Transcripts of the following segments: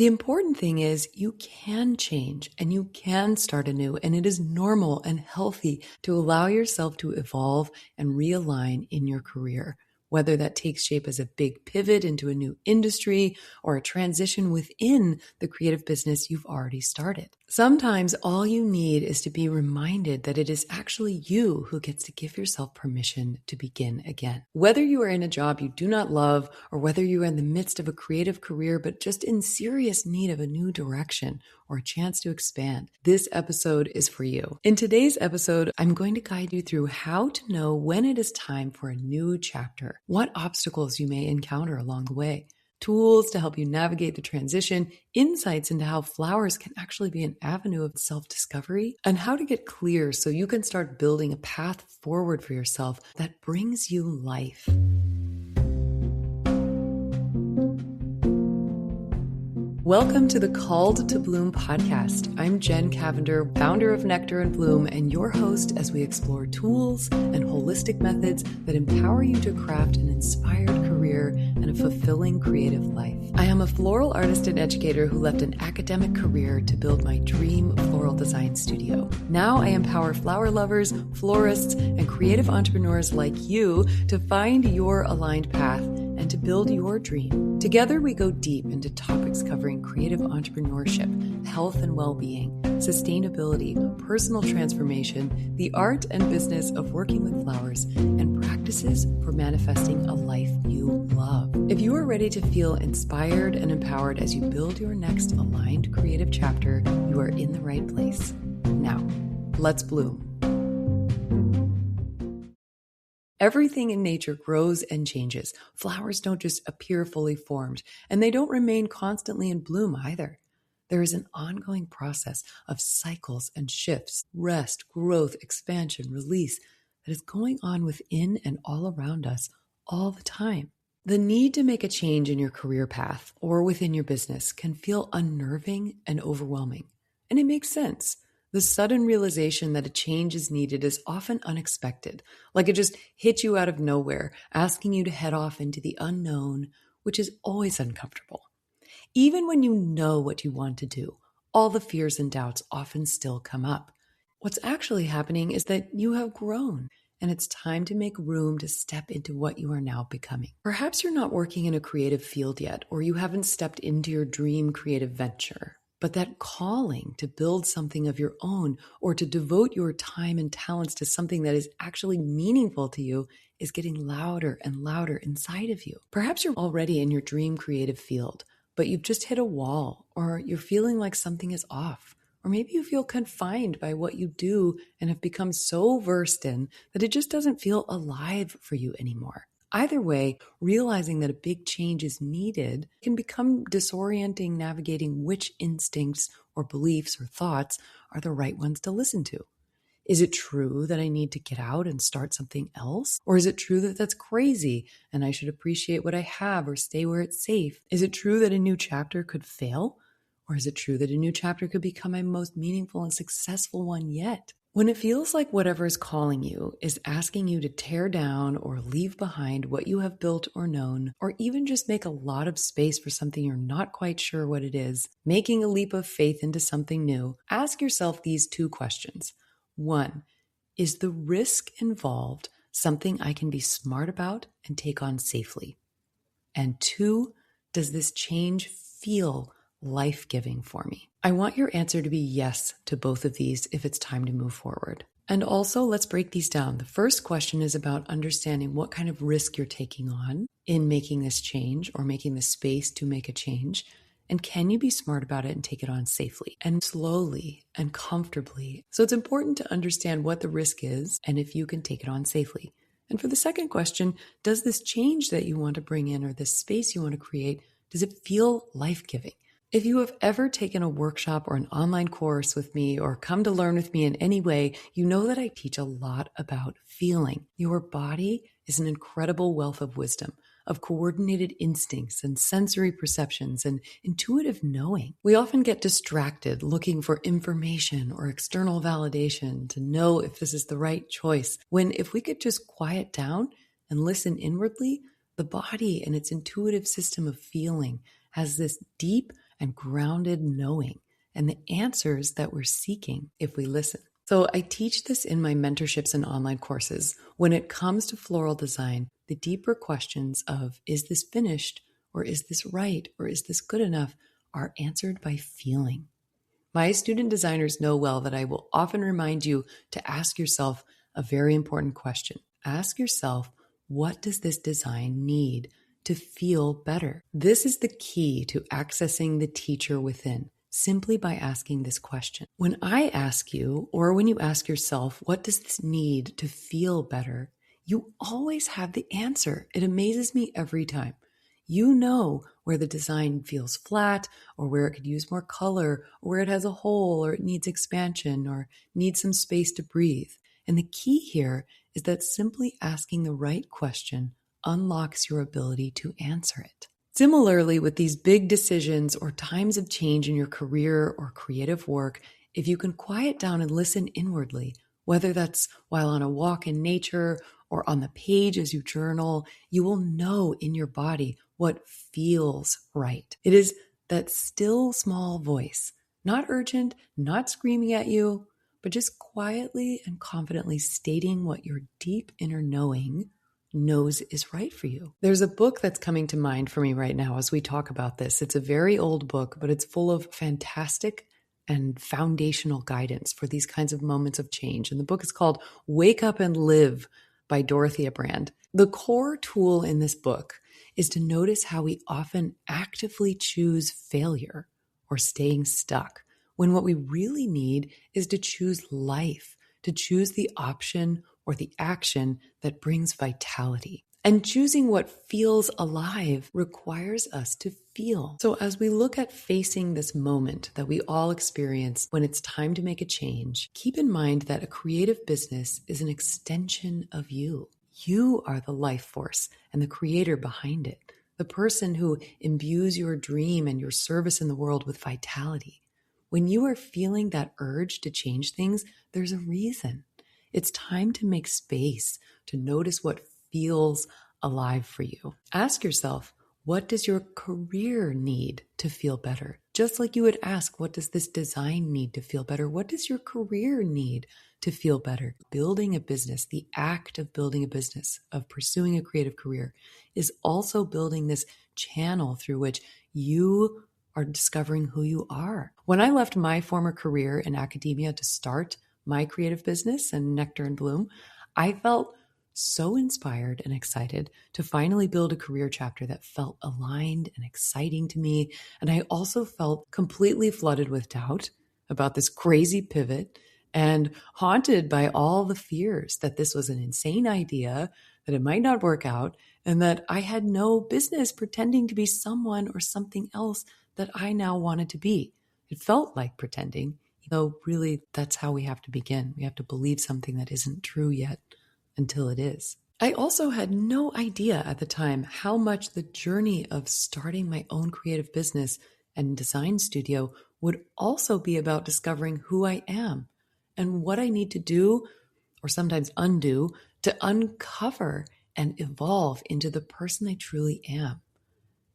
The important thing is you can change and you can start anew, and it is normal and healthy to allow yourself to evolve and realign in your career, whether that takes shape as a big pivot into a new industry or a transition within the creative business you've already started. Sometimes all you need is to be reminded that it is actually you who gets to give yourself permission to begin again. Whether you are in a job you do not love, or whether you are in the midst of a creative career but just in serious need of a new direction or a chance to expand, this episode is for you. In today's episode, I'm going to guide you through how to know when it is time for a new chapter, what obstacles you may encounter along the way, tools to help you navigate the transition, insights into how flowers can actually be an avenue of self-discovery, and how to get clear so you can start building a path forward for yourself that brings you life. Welcome to the Called to Bloom podcast. I'm Jen Cavender, founder of Nectar and Bloom, and your host as we explore tools and holistic methods that empower you to craft an inspired career and a fulfilling creative life. I am a floral artist and educator who left an academic career to build my dream floral design studio. Now I empower flower lovers, florists, and creative entrepreneurs like you to find your aligned path and to build your dream. Together, we go deep into topics covering creative entrepreneurship, health and well-being, sustainability, personal transformation, the art and business of working with flowers, and practices for manifesting a life you love. If you are ready to feel inspired and empowered as you build your next aligned creative chapter, you are in the right place. Now, let's bloom. Everything in nature grows and changes. Flowers don't just appear fully formed, and they don't remain constantly in bloom either. There is an ongoing process of cycles and shifts, rest, growth, expansion, release that is going on within and all around us all the time. The need to make a change in your career path or within your business can feel unnerving and overwhelming, and it makes sense. The sudden realization that a change is needed is often unexpected, like it just hit you out of nowhere, asking you to head off into the unknown, which is always uncomfortable. Even when you know what you want to do, all the fears and doubts often still come up. What's actually happening is that you have grown, and it's time to make room to step into what you are now becoming. Perhaps you're not working in a creative field yet, or you haven't stepped into your dream creative venture. But that calling to build something of your own or to devote your time and talents to something that is actually meaningful to you is getting louder and louder inside of you. Perhaps you're already in your dream creative field, but you've just hit a wall, or you're feeling like something is off. Or maybe you feel confined by what you do and have become so versed in that it just doesn't feel alive for you anymore. Either way, realizing that a big change is needed can become disorienting, navigating which instincts or beliefs or thoughts are the right ones to listen to. Is it true that I need to get out and start something else? Or is it true that that's crazy and I should appreciate what I have or stay where it's safe? Is it true that a new chapter could fail? Or is it true that a new chapter could become my most meaningful and successful one yet? When it feels like whatever is calling you is asking you to tear down or leave behind what you have built or known, or even just make a lot of space for something you're not quite sure what it is, making a leap of faith into something new, ask yourself these two questions. 1, is the risk involved something I can be smart about and take on safely? And 2, does this change feel life-giving for me? I want your answer to be yes to both of these if it's time to move forward. And also, let's break these down. The first question is about understanding what kind of risk you're taking on in making this change or making the space to make a change. And can you be smart about it and take it on safely and slowly and comfortably? So it's important to understand what the risk is and if you can take it on safely. And for the second question, does this change that you want to bring in or this space you want to create, does it feel life-giving? If you have ever taken a workshop or an online course with me or come to learn with me in any way, you know that I teach a lot about feeling. Your body is an incredible wealth of wisdom, of coordinated instincts and sensory perceptions and intuitive knowing. We often get distracted looking for information or external validation to know if this is the right choice, when if we could just quiet down and listen inwardly, the body and its intuitive system of feeling has this deep and grounded knowing, and the answers that we're seeking if we listen. So I teach this in my mentorships and online courses. When it comes to floral design, the deeper questions of, is this finished, or is this right, or is this good enough, are answered by feeling. My student designers know well that I will often remind you to ask yourself a very important question. Ask yourself, what does this design need to feel better? This is the key to accessing the teacher within, simply by asking this question. When I ask you, or when you ask yourself, what does this need to feel better? You always have the answer. It amazes me every time. You know where the design feels flat, or where it could use more color, or where it has a hole, or it needs expansion, or needs some space to breathe. And the key here is that simply asking the right question unlocks your ability to answer it. Similarly, with these big decisions or times of change in your career or creative work, if you can quiet down and listen inwardly, whether that's while on a walk in nature or on the page as you journal, you will know in your body what feels right. It is that still small voice, not urgent, not screaming at you, but just quietly and confidently stating what your deep inner knowing knows is right for you. There's a book that's coming to mind for me right now as we talk about this. It's a very old book, but it's full of fantastic and foundational guidance for these kinds of moments of change. And the book is called Wake Up and Live by Dorothea Brand. The core tool in this book is to notice how we often actively choose failure or staying stuck, when what we really need is to choose life, to choose the option or the action that brings vitality. And choosing what feels alive requires us to feel. So as we look at facing this moment that we all experience when it's time to make a change, keep in mind that a creative business is an extension of you. You are the life force and the creator behind it, the person who imbues your dream and your service in the world with vitality. When you are feeling that urge to change things, there's a reason. It's time to make space to notice what feels alive for you. Ask yourself, what does your career need to feel better? Just like you would ask, what does this design need to feel better? What does your career need to feel better? Building a business, the act of building a business, of pursuing a creative career, is also building this channel through which you are discovering who you are. When I left my former career in academia to start my creative business and Nectar and Bloom, I felt so inspired and excited to finally build a career chapter that felt aligned and exciting to me. And I also felt completely flooded with doubt about this crazy pivot and haunted by all the fears that this was an insane idea, that it might not work out, and that I had no business pretending to be someone or something else that I now wanted to be. It felt like pretending, though really that's how we have to begin. We have to believe something that isn't true yet until it is. I also had no idea at the time how much the journey of starting my own creative business and design studio would also be about discovering who I am and what I need to do, or sometimes undo, to uncover and evolve into the person I truly am.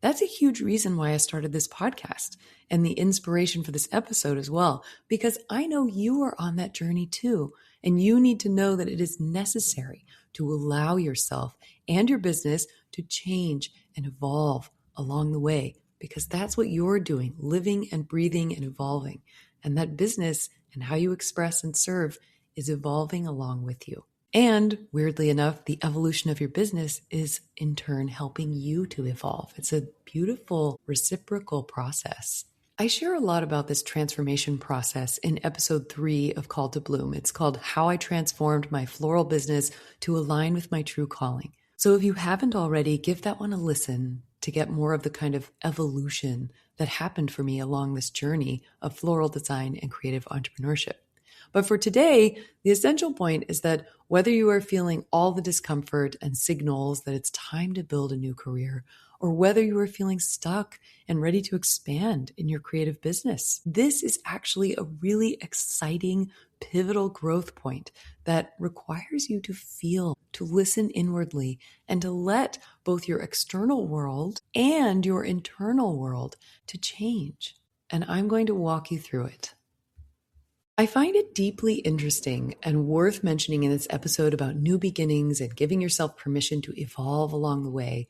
That's a huge reason why I started this podcast and the inspiration for this episode as well, because I know you are on that journey too, and you need to know that it is necessary to allow yourself and your business to change and evolve along the way, because that's what you're doing, living and breathing and evolving. And that business and how you express and serve is evolving along with you. And weirdly enough, the evolution of your business is in turn helping you to evolve. It's a beautiful reciprocal process. I share a lot about this transformation process in episode 3 of Call to Bloom. It's called How I Transformed My Floral Business to Align with My True Calling. So if you haven't already, give that one a listen to get more of the kind of evolution that happened for me along this journey of floral design and creative entrepreneurship. But for today, the essential point is that whether you are feeling all the discomfort and signals that it's time to build a new career, or whether you are feeling stuck and ready to expand in your creative business, this is actually a really exciting, pivotal growth point that requires you to feel, to listen inwardly and to let both your external world and your internal world to change. And I'm going to walk you through it. I find it deeply interesting and worth mentioning in this episode about new beginnings and giving yourself permission to evolve along the way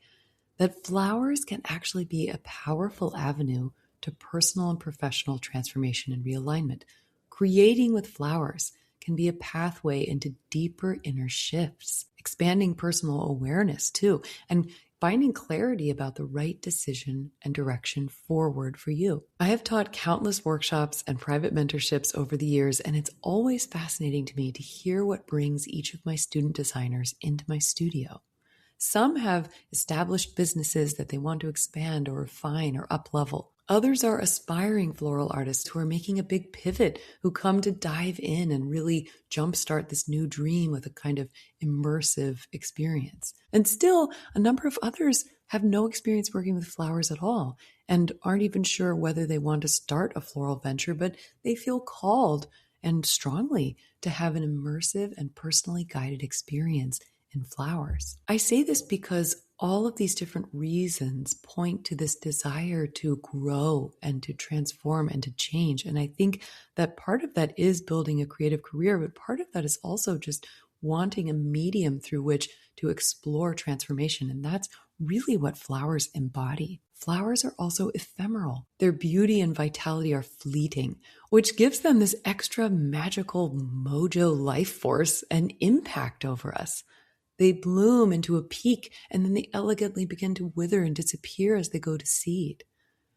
that flowers can actually be a powerful avenue to personal and professional transformation and realignment. Creating with flowers can be a pathway into deeper inner shifts, expanding personal awareness too, and finding clarity about the right decision and direction forward for you. I have taught countless workshops and private mentorships over the years, and it's always fascinating to me to hear what brings each of my student designers into my studio. Some have established businesses that they want to expand or refine or up-level. Others are aspiring floral artists who are making a big pivot, who come to dive in and really jumpstart this new dream with a kind of immersive experience. And still, a number of others have no experience working with flowers at all and aren't even sure whether they want to start a floral venture, but they feel called and strongly to have an immersive and personally guided experience in flowers. I say this because all of these different reasons point to this desire to grow and to transform and to change. And I think that part of that is building a creative career, but part of that is also just wanting a medium through which to explore transformation. And that's really what flowers embody. Flowers are also ephemeral. Their beauty and vitality are fleeting, which gives them this extra magical mojo life force and impact over us. They bloom into a peak and then they elegantly begin to wither and disappear as they go to seed.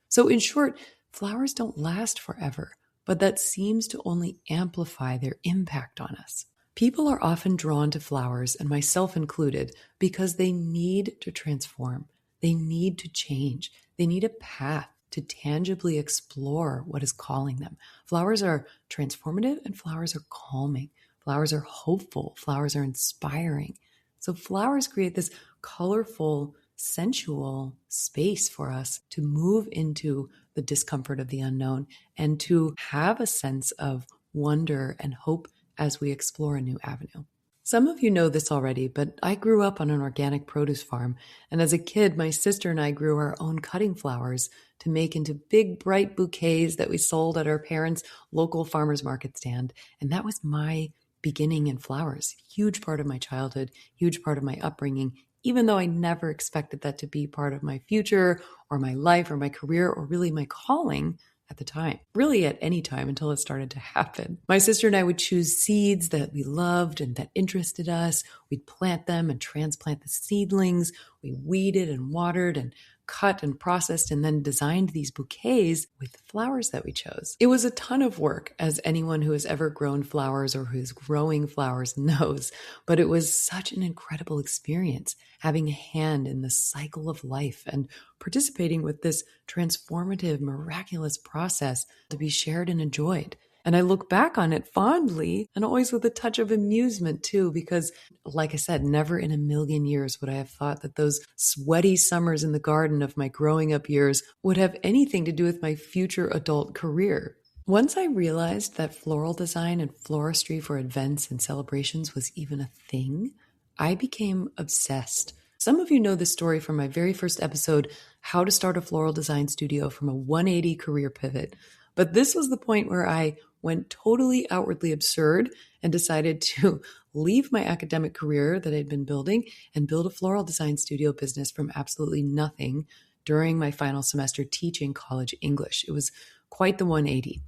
So in short, flowers don't last forever, but that seems to only amplify their impact on us. People are often drawn to flowers, and myself included, because they need to transform. They need to change. They need a path to tangibly explore what is calling them. Flowers are transformative and flowers are calming. Flowers are hopeful. Flowers are inspiring. So flowers create this colorful, sensual space for us to move into the discomfort of the unknown and to have a sense of wonder and hope as we explore a new avenue. Some of you know this already, but I grew up on an organic produce farm. And as a kid, my sister and I grew our own cutting flowers to make into big, bright bouquets that we sold at our parents' local farmers market stand. And that was my beginning in flowers. Huge part of my childhood, huge part of my upbringing, even though I never expected that to be part of my future or my life or my career or really my calling at the time, really at any time until it started to happen. My sister and I would choose seeds that we loved and that interested us. We'd plant them and transplant the seedlings. We weeded and watered and cut and processed and then designed these bouquets with the flowers that we chose. It was a ton of work, as anyone who has ever grown flowers or who's growing flowers knows, but it was such an incredible experience having a hand in the cycle of life and participating with this transformative, miraculous process to be shared and enjoyed. And I look back on it fondly and always with a touch of amusement too, because like I said, never in a million years would I have thought that those sweaty summers in the garden of my growing up years would have anything to do with my future adult career. Once I realized that floral design and floristry for events and celebrations was even a thing, I became obsessed. Some of you know this story from my very first episode, How to Start a Floral Design Studio from a 180 Career Pivot. But this was the point where I went totally outwardly absurd and decided to leave my academic career that I'd been building and build a floral design studio business from absolutely nothing during my final semester teaching college English. It was quite the 180.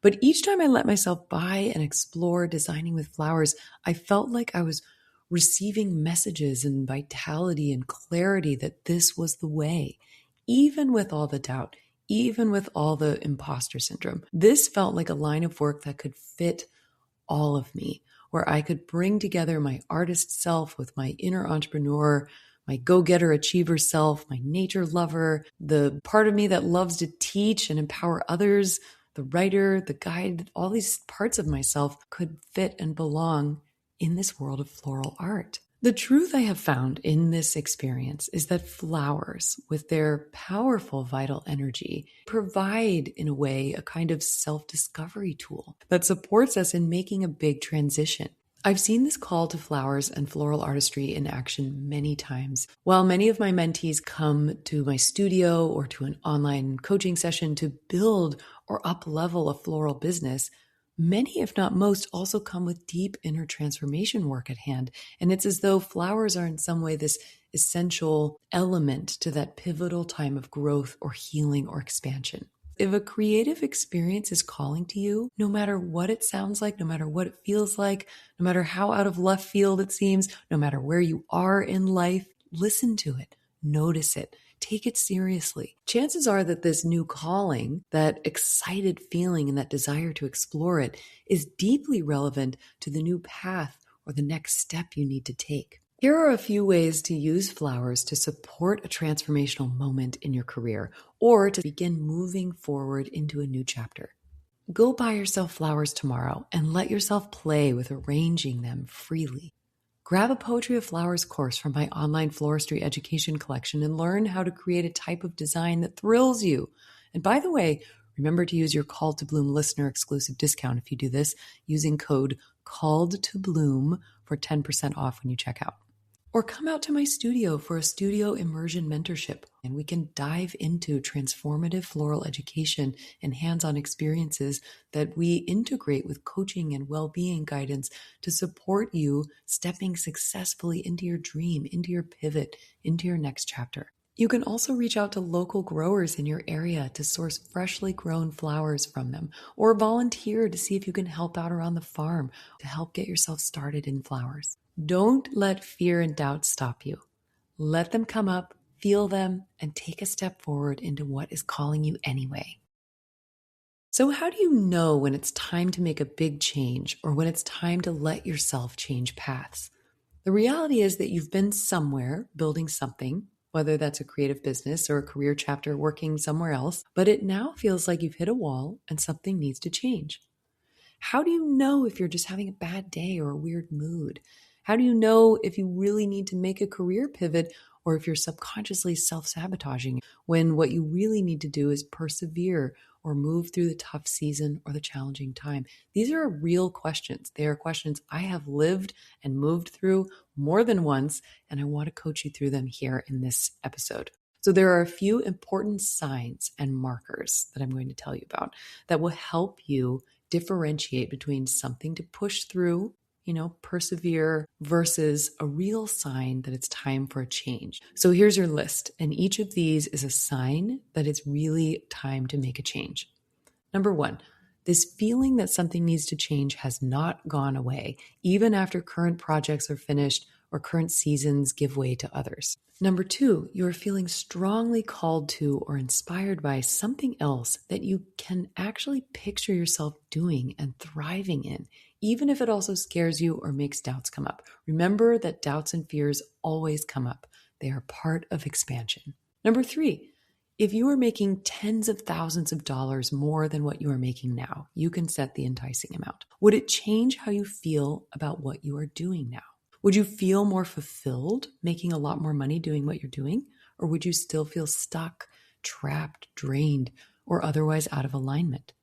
But each time I let myself buy and explore designing with flowers, I felt like I was receiving messages and vitality and clarity that this was the way, even with all the doubt, even with all the imposter syndrome. This felt like a line of work that could fit all of me, where I could bring together my artist self with my inner entrepreneur, my go-getter achiever self, my nature lover, the part of me that loves to teach and empower others, the writer, the guide. All these parts of myself could fit and belong in this world of floral art. The truth I have found in this experience is that flowers, with their powerful vital energy, provide, in a way, a kind of self-discovery tool that supports us in making a big transition. I've seen this call to flowers and floral artistry in action many times. While many of my mentees come to my studio or to an online coaching session to build or up level a floral business, many, if not most, also come with deep inner transformation work at hand. And it's as though flowers are in some way this essential element to that pivotal time of growth or healing or expansion. If a creative experience is calling to you, no matter what it sounds like, no matter what it feels like, no matter how out of left field it seems, no matter where you are in life, listen to it, notice it, take it seriously. Chances are that this new calling, that excited feeling and that desire to explore it is deeply relevant to the new path or the next step you need to take. Here are a few ways to use flowers to support a transformational moment in your career or to begin moving forward into a new chapter. Go buy yourself flowers tomorrow and let yourself play with arranging them freely. Grab a Poetry of Flowers course from my online floristry education collection and learn how to create a type of design that thrills you. And by the way, remember to use your Called to Bloom listener exclusive discount if you do this using code Called to Bloom for 10% off when you check out. Or come out to my studio for a studio immersion mentorship, and we can dive into transformative floral education and hands-on experiences that we integrate with coaching and well-being guidance to support you stepping successfully into your dream, into your pivot, into your next chapter. You can also reach out to local growers in your area to source freshly grown flowers from them, or volunteer to see if you can help out around the farm to help get yourself started in flowers. Don't let fear and doubt stop you. Let them come up, feel them, and take a step forward into what is calling you anyway. So how do you know when it's time to make a big change or when it's time to let yourself change paths? The reality is that you've been somewhere building something, whether that's a creative business or a career chapter working somewhere else, but it now feels like you've hit a wall and something needs to change. How do you know if you're just having a bad day or a weird mood? How do you know if you really need to make a career pivot or if you're subconsciously self-sabotaging when what you really need to do is persevere or move through the tough season or the challenging time? These are real questions. They are questions I have lived and moved through more than once, and I want to coach you through them here in this episode. So there are a few important signs and markers that I'm going to tell you about that will help you differentiate between something to push through, persevere, versus a real sign that it's time for a change. So here's your list, and each of these is a sign that it's really time to make a change. Number one, this feeling that something needs to change has not gone away, even after current projects are finished or current seasons give way to others. Number two, you're feeling strongly called to or inspired by something else that you can actually picture yourself doing and thriving in, even if it also scares you or makes doubts come up. Remember that doubts and fears always come up. They are part of expansion. Number three, if you are making tens of thousands of dollars more than what you are making now, you can set the enticing amount. Would it change how you feel about what you are doing now? Would you feel more fulfilled making a lot more money doing what you're doing? Or would you still feel stuck, trapped, drained, or otherwise out of alignment?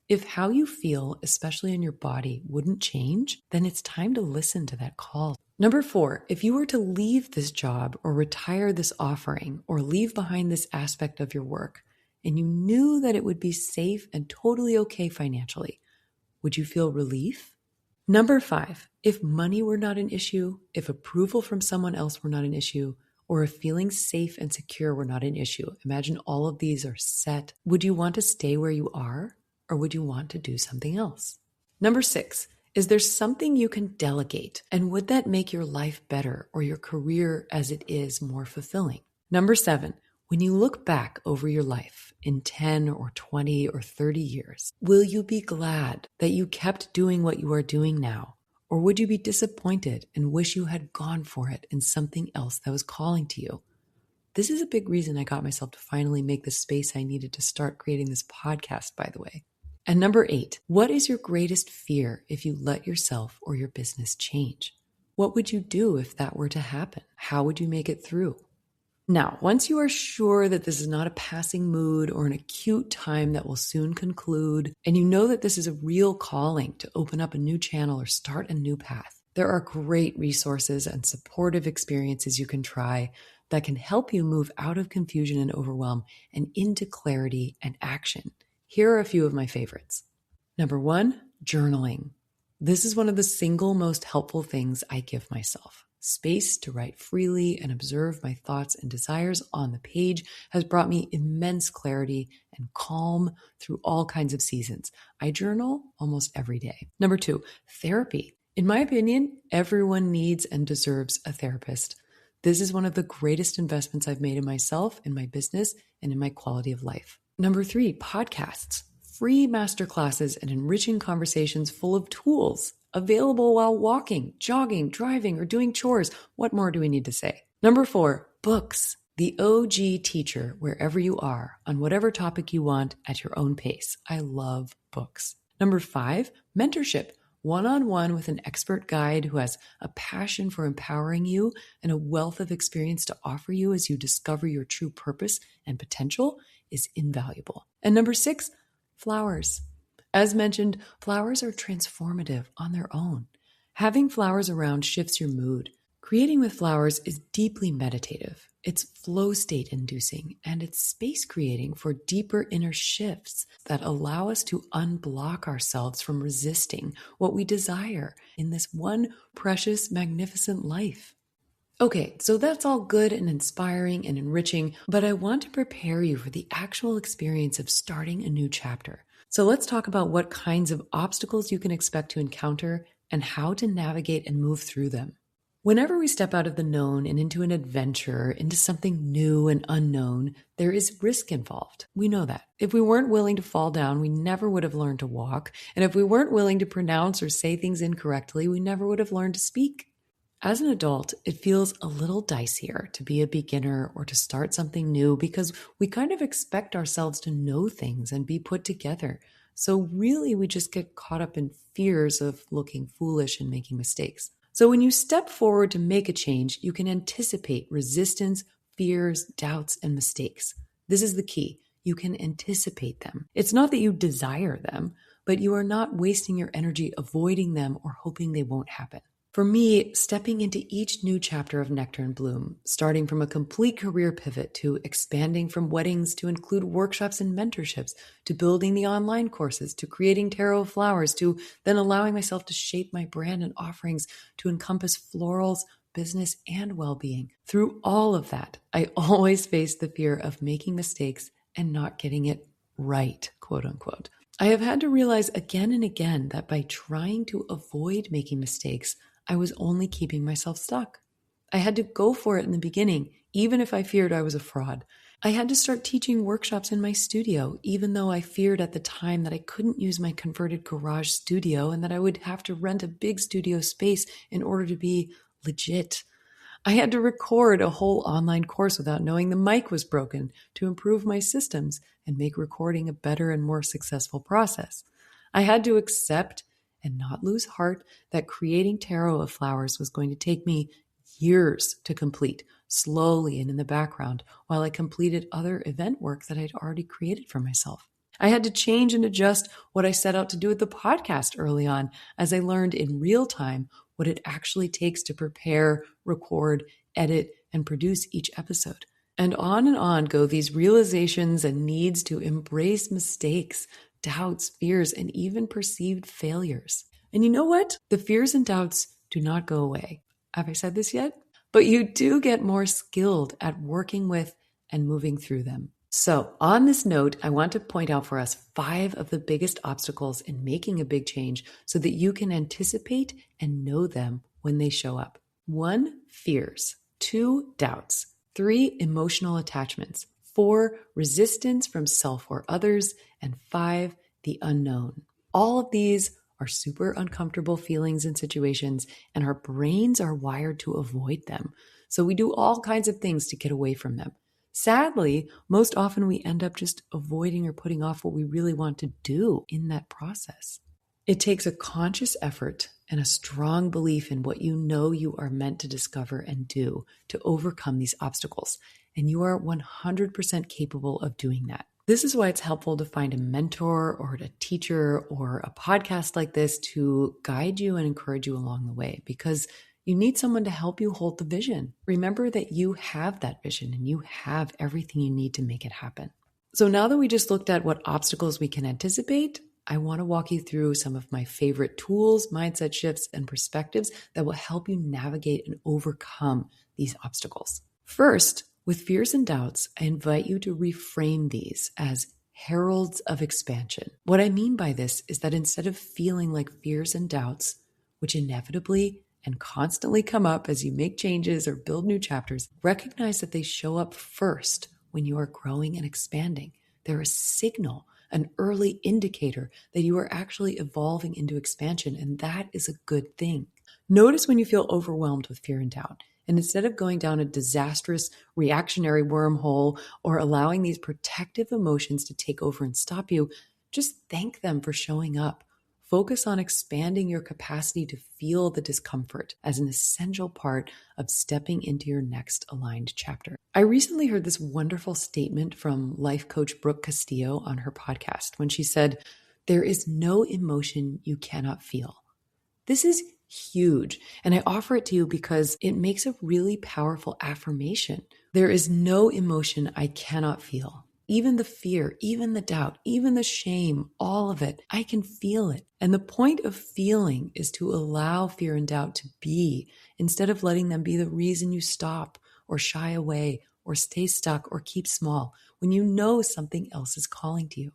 If how you feel, especially in your body, wouldn't change, then it's time to listen to that call. Number four, if you were to leave this job or retire this offering or leave behind this aspect of your work, and you knew that it would be safe and totally okay financially, would you feel relief? Number five, if money were not an issue, if approval from someone else were not an issue, or if feeling safe and secure were not an issue, imagine all of these are set. Would you want to stay where you are, or would you want to do something else? Number six, is there something you can delegate, and would that make your life better or your career as it is more fulfilling? Number seven, when you look back over your life in 10 or 20 or 30 years, will you be glad that you kept doing what you are doing now? Or would you be disappointed and wish you had gone for it in something else that was calling to you? This is a big reason I got myself to finally make the space I needed to start creating this podcast, by the way. And number eight, what is your greatest fear if you let yourself or your business change? What would you do if that were to happen? How would you make it through? Now, once you are sure that this is not a passing mood or an acute time that will soon conclude, and you know that this is a real calling to open up a new channel or start a new path, There are great resources and supportive experiences you can try that can help you move out of confusion and overwhelm and into clarity and action. Here are a few of my favorites. Number one, journaling. This is one of the single most helpful things I give myself. Space to write freely and observe my thoughts and desires on the page has brought me immense clarity and calm through all kinds of seasons. I journal almost every day. Number two, therapy. In my opinion, everyone needs and deserves a therapist. This is one of the greatest investments I've made in myself, in my business, and in my quality of life. Number three, podcasts. Free masterclasses and enriching conversations full of tools available while walking, jogging, driving, or doing chores. What more do we need to say? Number four, books. The OG teacher wherever you are on whatever topic you want at your own pace. I love books. Number five, mentorship. One-on-one with an expert guide who has a passion for empowering you and a wealth of experience to offer you as you discover your true purpose and potential is invaluable. And number six, flowers. As mentioned, flowers are transformative on their own. Having flowers around shifts your mood. Creating with flowers is deeply meditative. It's flow state inducing, and it's space creating for deeper inner shifts that allow us to unblock ourselves from resisting what we desire in this one precious, magnificent life. Okay, so that's all good and inspiring and enriching, but I want to prepare you for the actual experience of starting a new chapter. So let's talk about what kinds of obstacles you can expect to encounter and how to navigate and move through them. Whenever we step out of the known and into an adventure, into something new and unknown, there is risk involved. We know that. If we weren't willing to fall down, we never would have learned to walk. And if we weren't willing to pronounce or say things incorrectly, we never would have learned to speak. As an adult, it feels a little dicier to be a beginner or to start something new because we kind of expect ourselves to know things and be put together. So really, we just get caught up in fears of looking foolish and making mistakes. So when you step forward to make a change, you can anticipate resistance, fears, doubts, and mistakes. This is the key. You can anticipate them. It's not that you desire them, but you are not wasting your energy avoiding them or hoping they won't happen. For me, stepping into each new chapter of Nectar and Bloom, starting from a complete career pivot to expanding from weddings to include workshops and mentorships, to building the online courses, to creating tarot of flowers, to then allowing myself to shape my brand and offerings to encompass florals, business, and well-being. Through all of that, I always face the fear of making mistakes and not getting it right, quote unquote. I have had to realize again and again that by trying to avoid making mistakes, I was only keeping myself stuck. I had to go for it in the beginning, even if I feared I was a fraud. I had to start teaching workshops in my studio, even though I feared at the time that I couldn't use my converted garage studio and that I would have to rent a big studio space in order to be legit. I had to record a whole online course without knowing the mic was broken to improve my systems and make recording a better and more successful process. I had to accept and not lose heart that creating tarot of flowers was going to take me years to complete, slowly and in the background, while I completed other event work that I'd already created for myself. I had to change and adjust what I set out to do with the podcast early on, as I learned in real time what it actually takes to prepare, record, edit, and produce each episode. And on go these realizations and needs to embrace mistakes, doubts, fears, and even perceived failures. And you know what? The fears and doubts do not go away. Have I said this yet? But you do get more skilled at working with and moving through them. So on this note, I want to point out for us 5 of the biggest obstacles in making a big change so that you can anticipate and know them when they show up. 1, fears. 2, doubts. 3, emotional attachments. 4, resistance from self or others. And 5, the unknown. All of these are super uncomfortable feelings and situations, and our brains are wired to avoid them. So we do all kinds of things to get away from them. Sadly, most often we end up just avoiding or putting off what we really want to do in that process. It takes a conscious effort and a strong belief in what you know you are meant to discover and do to overcome these obstacles. And you are 100% capable of doing that. This is why it's helpful to find a mentor or a teacher or a podcast like this to guide you and encourage you along the way, because you need someone to help you hold the vision. Remember that you have that vision and you have everything you need to make it happen. So now that we just looked at what obstacles we can anticipate, I want to walk you through some of my favorite tools, mindset shifts, and perspectives that will help you navigate and overcome these obstacles. First, with fears and doubts, I invite you to reframe these as heralds of expansion. What I mean by this is that instead of feeling like fears and doubts, which inevitably and constantly come up as you make changes or build new chapters, recognize that they show up first when you are growing and expanding. They're a signal, an early indicator that you are actually evolving into expansion, and that is a good thing. Notice when you feel overwhelmed with fear and doubt. And instead of going down a disastrous reactionary wormhole or allowing these protective emotions to take over and stop you, just thank them for showing up. Focus on expanding your capacity to feel the discomfort as an essential part of stepping into your next aligned chapter. I recently heard this wonderful statement from life coach Brooke Castillo on her podcast when she said, "There is no emotion you cannot feel." This is huge, and I offer it to you because it makes a really powerful affirmation. There is no emotion I cannot feel. Even the fear, even the doubt, even the shame, all of it, I can feel it. And the point of feeling is to allow fear and doubt to be, instead of letting them be the reason you stop or shy away or stay stuck or keep small when you know something else is calling to you.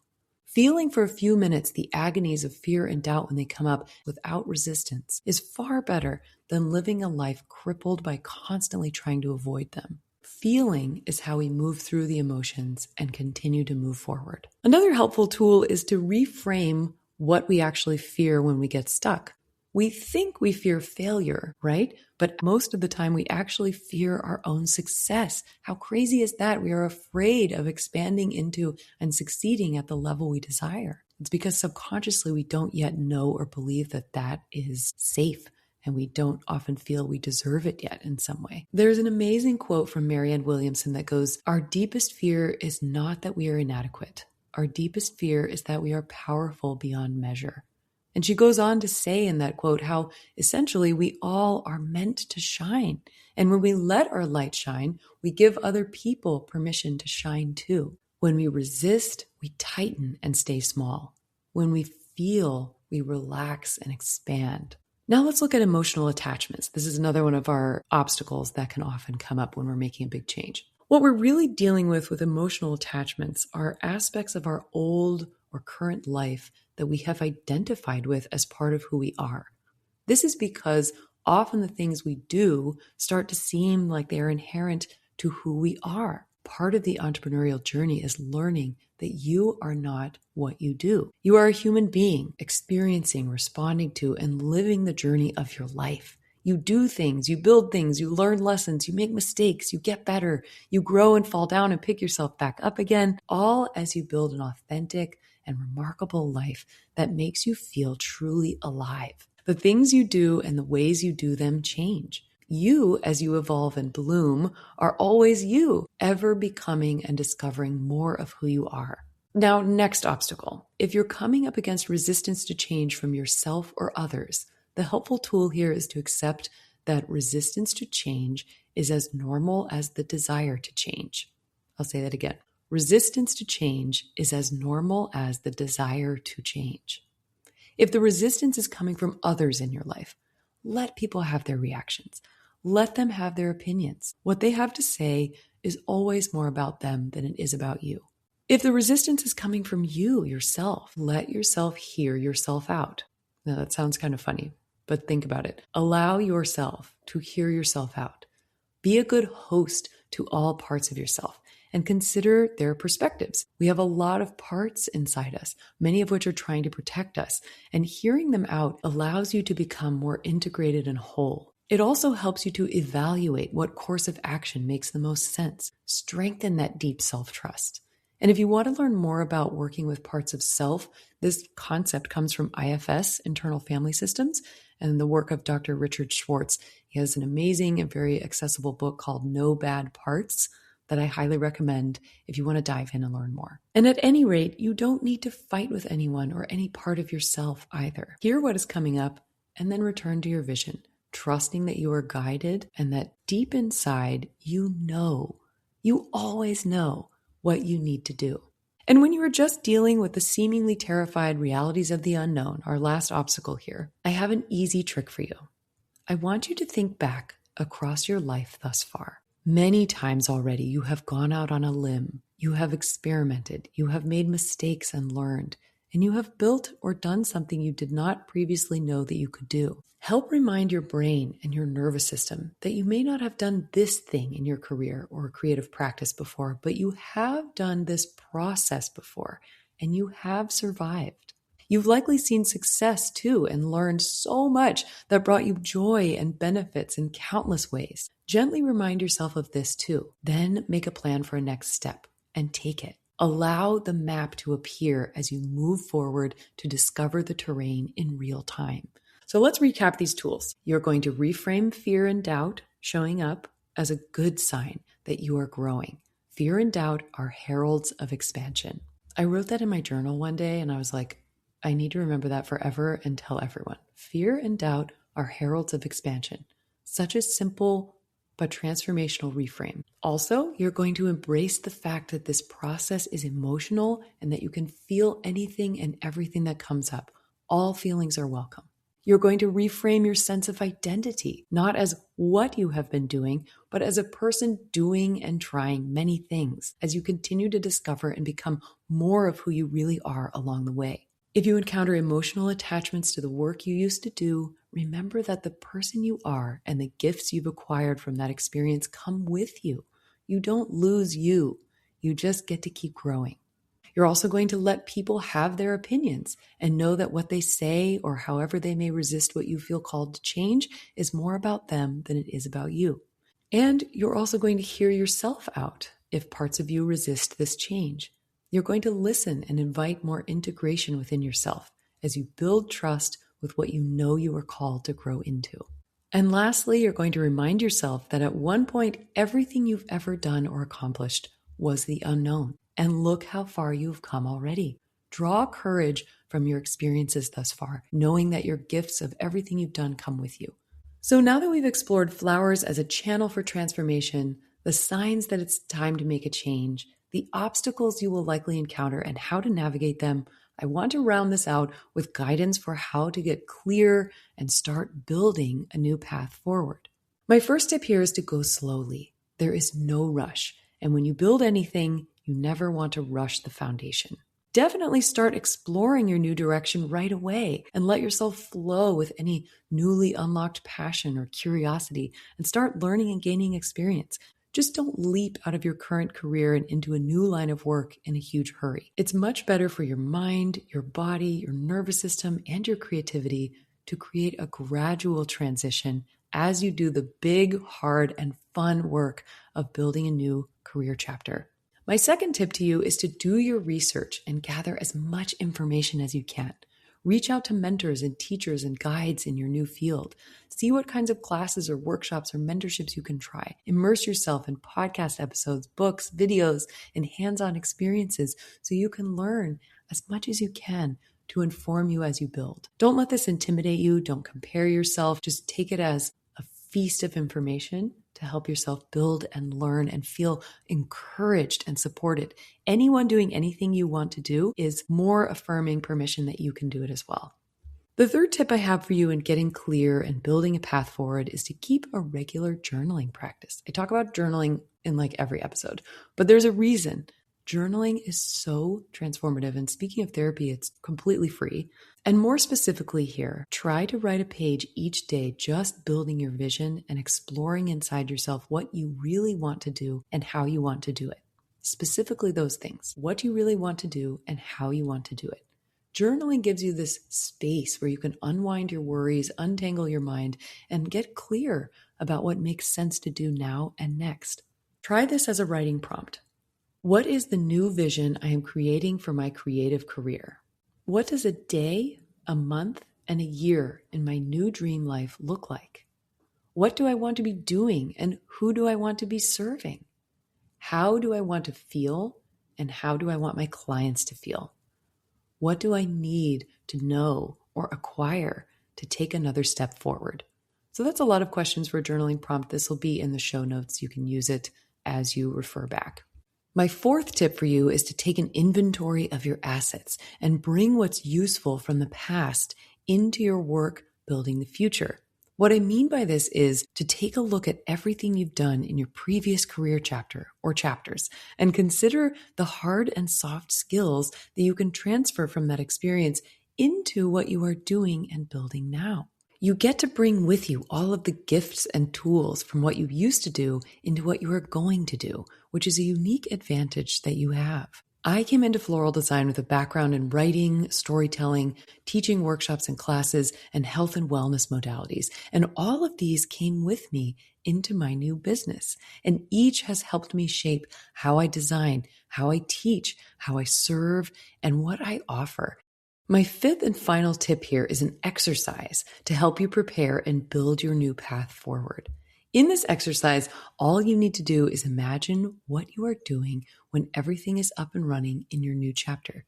Feeling for a few minutes the agonies of fear and doubt when they come up without resistance is far better than living a life crippled by constantly trying to avoid them. Feeling is how we move through the emotions and continue to move forward. Another helpful tool is to reframe what we actually fear when we get stuck. We think we fear failure, right? But most of the time we actually fear our own success. How crazy is that? We are afraid of expanding into and succeeding at the level we desire. It's because subconsciously we don't yet know or believe that that is safe, and we don't often feel we deserve it yet in some way. There's an amazing quote from Marianne Williamson that goes, "Our deepest fear is not that we are inadequate. Our deepest fear is that we are powerful beyond measure." And she goes on to say in that quote how essentially we all are meant to shine. And when we let our light shine, we give other people permission to shine too. When we resist, we tighten and stay small. When we feel, we relax and expand. Now let's look at emotional attachments. This is another one of our obstacles that can often come up when we're making a big change. What we're really dealing with emotional attachments are aspects of our old or current life that we have identified with as part of who we are. This is because often the things we do start to seem like they are inherent to who we are. Part of the entrepreneurial journey is learning that you are not what you do. You are a human being experiencing, responding to, and living the journey of your life. You do things, you build things, you learn lessons, you make mistakes, you get better, you grow and fall down and pick yourself back up again, all as you build an authentic and remarkable life that makes you feel truly alive. The things you do and the ways you do them change. You, as you evolve and bloom, are always you, ever becoming and discovering more of who you are. Now, next obstacle. If you're coming up against resistance to change from yourself or others, the helpful tool here is to accept that resistance to change is as normal as the desire to change. I'll say that again. Resistance to change is as normal as the desire to change. If the resistance is coming from others in your life, let people have their reactions. Let them have their opinions. What they have to say is always more about them than it is about you. If the resistance is coming from you yourself, let yourself hear yourself out. Now that sounds kind of funny, but think about it. Allow yourself to hear yourself out. Be a good host to all parts of yourself and consider their perspectives. We have a lot of parts inside us, many of which are trying to protect us, and hearing them out allows you to become more integrated and whole. It also helps you to evaluate what course of action makes the most sense. Strengthen that deep self-trust. And if you want to learn more about working with parts of self, this concept comes from IFS, Internal Family Systems, and the work of Dr. Richard Schwartz. He has an amazing and very accessible book called No Bad Parts. that I highly recommend if you want to dive in and learn more. And at any rate, you don't need to fight with anyone or any part of yourself either. Hear what is coming up and then return to your vision, trusting that you are guided and that deep inside, you always know what you need to do. And when you are just dealing with the seemingly terrified realities of the unknown, our last obstacle here, I have an easy trick for you. I want you to think back across your life thus far. Many times already, you have gone out on a limb, you have experimented, you have made mistakes and learned, and you have built or done something you did not previously know that you could do. Help remind your brain and your nervous system that you may not have done this thing in your career or creative practice before, but you have done this process before, and you have survived. You've likely seen success too and learned so much that brought you joy and benefits in countless ways. Gently remind yourself of this too. Then make a plan for a next step and take it. Allow the map to appear as you move forward to discover the terrain in real time. So let's recap these tools. You're going to reframe fear and doubt showing up as a good sign that you are growing. Fear and doubt are heralds of expansion. I wrote that in my journal one day and I was like, I need to remember that forever and tell everyone. Fear and doubt are heralds of expansion. Such a simple but transformational reframe. Also, you're going to embrace the fact that this process is emotional and that you can feel anything and everything that comes up. All feelings are welcome. You're going to reframe your sense of identity, not as what you have been doing, but as a person doing and trying many things as you continue to discover and become more of who you really are along the way. If you encounter emotional attachments to the work you used to do, remember that the person you are and the gifts you've acquired from that experience come with you. You don't lose you. You just get to keep growing. You're also going to let people have their opinions and know that what they say or however they may resist what you feel called to change is more about them than it is about you. And you're also going to hear yourself out if parts of you resist this change. You're going to listen and invite more integration within yourself as you build trust with what you know you are called to grow into. And lastly, you're going to remind yourself that at one point, everything you've ever done or accomplished was the unknown. And look how far you've come already. Draw courage from your experiences thus far, knowing that your gifts of everything you've done come with you. So now that we've explored flowers as a channel for transformation, the signs that it's time to make a change, the obstacles you will likely encounter and how to navigate them, I want to round this out with guidance for how to get clear and start building a new path forward. My first tip here is to go slowly. There is no rush. And when you build anything, you never want to rush the foundation. Definitely start exploring your new direction right away and let yourself flow with any newly unlocked passion or curiosity and start learning and gaining experience. Just don't leap out of your current career and into a new line of work in a huge hurry. It's much better for your mind, your body, your nervous system, and your creativity to create a gradual transition as you do the big, hard, and fun work of building a new career chapter. My second tip to you is to do your research and gather as much information as you can. Reach out to mentors and teachers and guides in your new field. See what kinds of classes or workshops or mentorships you can try. Immerse yourself in podcast episodes, books, videos, and hands-on experiences so you can learn as much as you can to inform you as you build. Don't let this intimidate you. Don't compare yourself. Just take it as a feast of information to help yourself build and learn and feel encouraged and supported. Anyone doing anything you want to do is more affirming permission that you can do it as well. The third tip I have for you in getting clear and building a path forward is to keep a regular journaling practice. I talk about journaling in like every episode, but there's a reason. Journaling is so transformative. And speaking of therapy, it's completely free. And more specifically here, try to write a page each day just building your vision and exploring inside yourself what you really want to do and how you want to do it. Specifically those things, what you really want to do and how you want to do it. Journaling gives you this space where you can unwind your worries, untangle your mind, and get clear about what makes sense to do now and next. Try this as a writing prompt. What is the new vision I am creating for my creative career? What does a day, a month, and a year in my new dream life look like? What do I want to be doing and who do I want to be serving? How do I want to feel? And how do I want my clients to feel? What do I need to know or acquire to take another step forward? So that's a lot of questions for a journaling prompt. This will be in the show notes. You can use it as you refer back. My fourth tip for you is to take an inventory of your assets and bring what's useful from the past into your work building the future. What I mean by this is to take a look at everything you've done in your previous career chapter or chapters and consider the hard and soft skills that you can transfer from that experience into what you are doing and building now. You get to bring with you all of the gifts and tools from what you used to do into what you are going to do, which is a unique advantage that you have. I came into floral design with a background in writing, storytelling, teaching workshops and classes, and health and wellness modalities. And all of these came with me into my new business. And each has helped me shape how I design, how I teach, how I serve, and what I offer. My fifth and final tip here is an exercise to help you prepare and build your new path forward. In this exercise, all you need to do is imagine what you are doing when everything is up and running in your new chapter.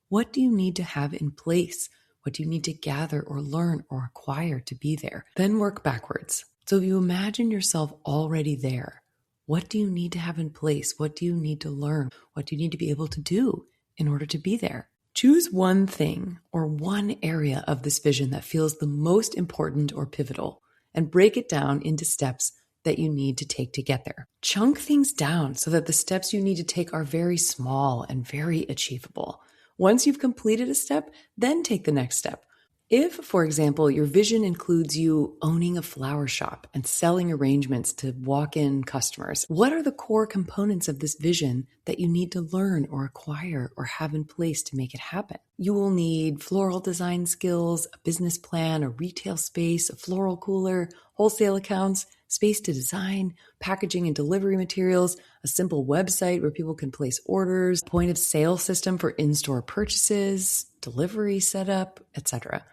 What do you need to have in place? What do you need to gather or learn or acquire to be there? Then work backwards. So if you imagine yourself already there, what do you need to have in place? What do you need to learn? What do you need to be able to do in order to be there? Choose one thing or one area of this vision that feels the most important or pivotal and break it down into steps that you need to take to get there. Chunk things down so that the steps you need to take are very small and very achievable. Once you've completed a step, then take the next step. If, for example, your vision includes you owning a flower shop and selling arrangements to walk-in customers, what are the core components of this vision that you need to learn or acquire or have in place to make it happen? You will need floral design skills, a business plan, a retail space, a floral cooler, wholesale accounts, space to design, packaging and delivery materials, a simple website where people can place orders, point of sale system for in-store purchases, delivery setup, etc.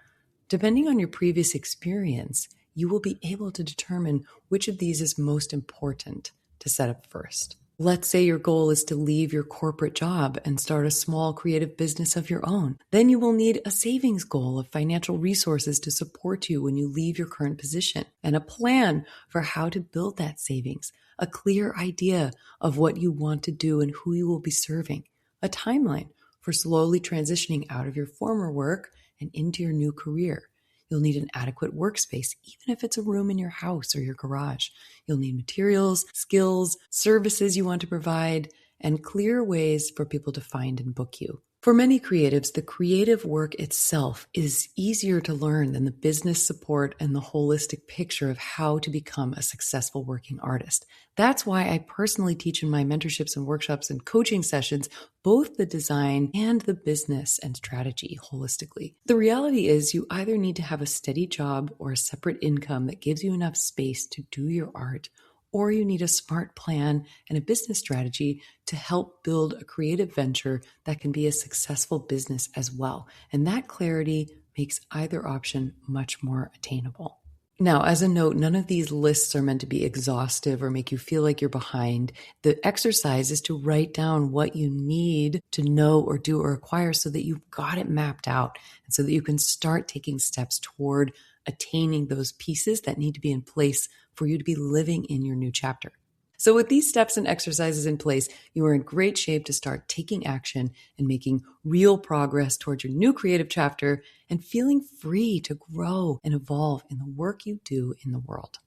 Depending on your previous experience, you will be able to determine which of these is most important to set up first. Let's say your goal is to leave your corporate job and start a small creative business of your own. Then you will need a savings goal of financial resources to support you when you leave your current position, and a plan for how to build that savings, a clear idea of what you want to do and who you will be serving, a timeline for slowly transitioning out of your former work and into your new career. You'll need an adequate workspace, even if it's a room in your house or your garage. You'll need materials, skills, services you want to provide, and clear ways for people to find and book you. For many creatives, the creative work itself is easier to learn than the business support and the holistic picture of how to become a successful working artist. That's why I personally teach in my mentorships and workshops and coaching sessions both the design and the business and strategy holistically. The reality is you either need to have a steady job or a separate income that gives you enough space to do your art, or you need a smart plan and a business strategy to help build a creative venture that can be a successful business as well. And that clarity makes either option much more attainable. Now, as a note, none of these lists are meant to be exhaustive or make you feel like you're behind. The exercise is to write down what you need to know or do or acquire so that you've got it mapped out and so that you can start taking steps toward attaining those pieces that need to be in place for you to be living in your new chapter. So with these steps and exercises in place, you are in great shape to start taking action and making real progress towards your new creative chapter and feeling free to grow and evolve in the work you do in the world.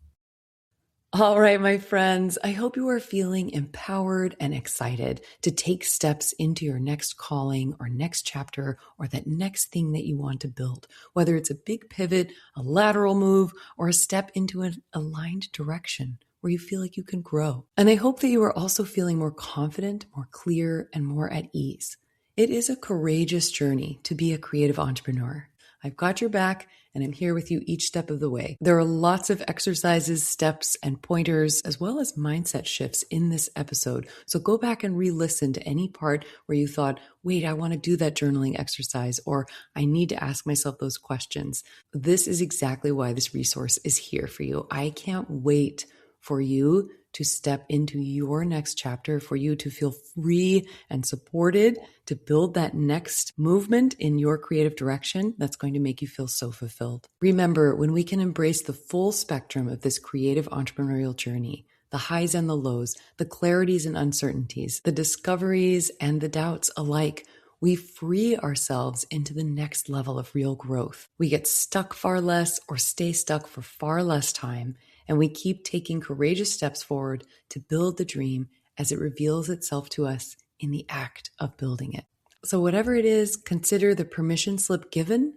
All right, my friends, I hope you are feeling empowered and excited to take steps into your next calling or next chapter or that next thing that you want to build, whether it's a big pivot, a lateral move, or a step into an aligned direction where you feel like you can grow. And I hope that you are also feeling more confident, more clear, and more at ease. It is a courageous journey to be a creative entrepreneur. I've got your back, and I'm here with you each step of the way. There are lots of exercises, steps, and pointers, as well as mindset shifts in this episode. So go back and re-listen to any part where you thought, wait, I want to do that journaling exercise, or I need to ask myself those questions. This is exactly why this resource is here for you. I can't wait for you to step into your next chapter, for you to feel free and supported to build that next movement in your creative direction that's going to make you feel so fulfilled. Remember, when we can embrace the full spectrum of this creative entrepreneurial journey, the highs and the lows, the clarities and uncertainties, the discoveries and the doubts alike, we free ourselves into the next level of real growth. We get stuck far less or stay stuck for far less time, and we keep taking courageous steps forward to build the dream as it reveals itself to us in the act of building it. So whatever it is, consider the permission slip given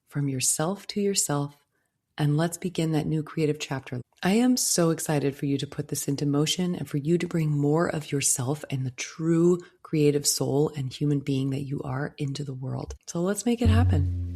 from yourself to yourself, and let's begin that new creative chapter. I am so excited for you to put this into motion and for you to bring more of yourself and the true creative soul and human being that you are into the world. So let's make it happen.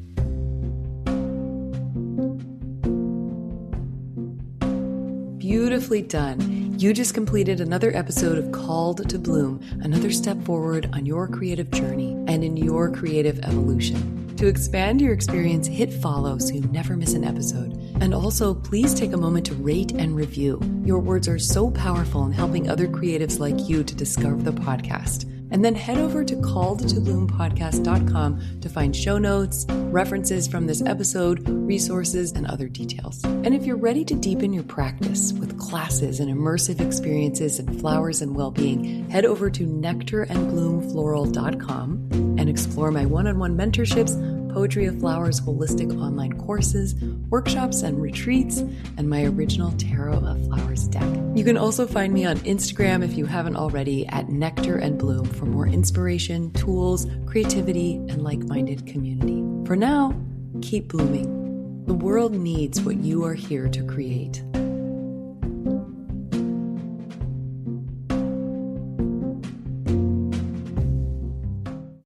Beautifully done. You just completed another episode of Called to Bloom, another step forward on your creative journey and in your creative evolution. To expand your experience, hit follow so you never miss an episode. And also, please take a moment to rate and review. Your words are so powerful in helping other creatives like you to discover the podcast. And then head over to calledtobloom.podcast.com to find show notes, references from this episode, resources, and other details. And if you're ready to deepen your practice with classes and immersive experiences in flowers and well-being, head over to nectarandbloomfloral.com and explore my one-on-one mentorships, Poetry of Flowers holistic online courses, workshops and retreats, and my original Tarot of Flowers deck. You can also find me on Instagram if you haven't already at Nectar and Bloom for more inspiration, tools, creativity, and like-minded community. For now, keep blooming. The world needs what you are here to create.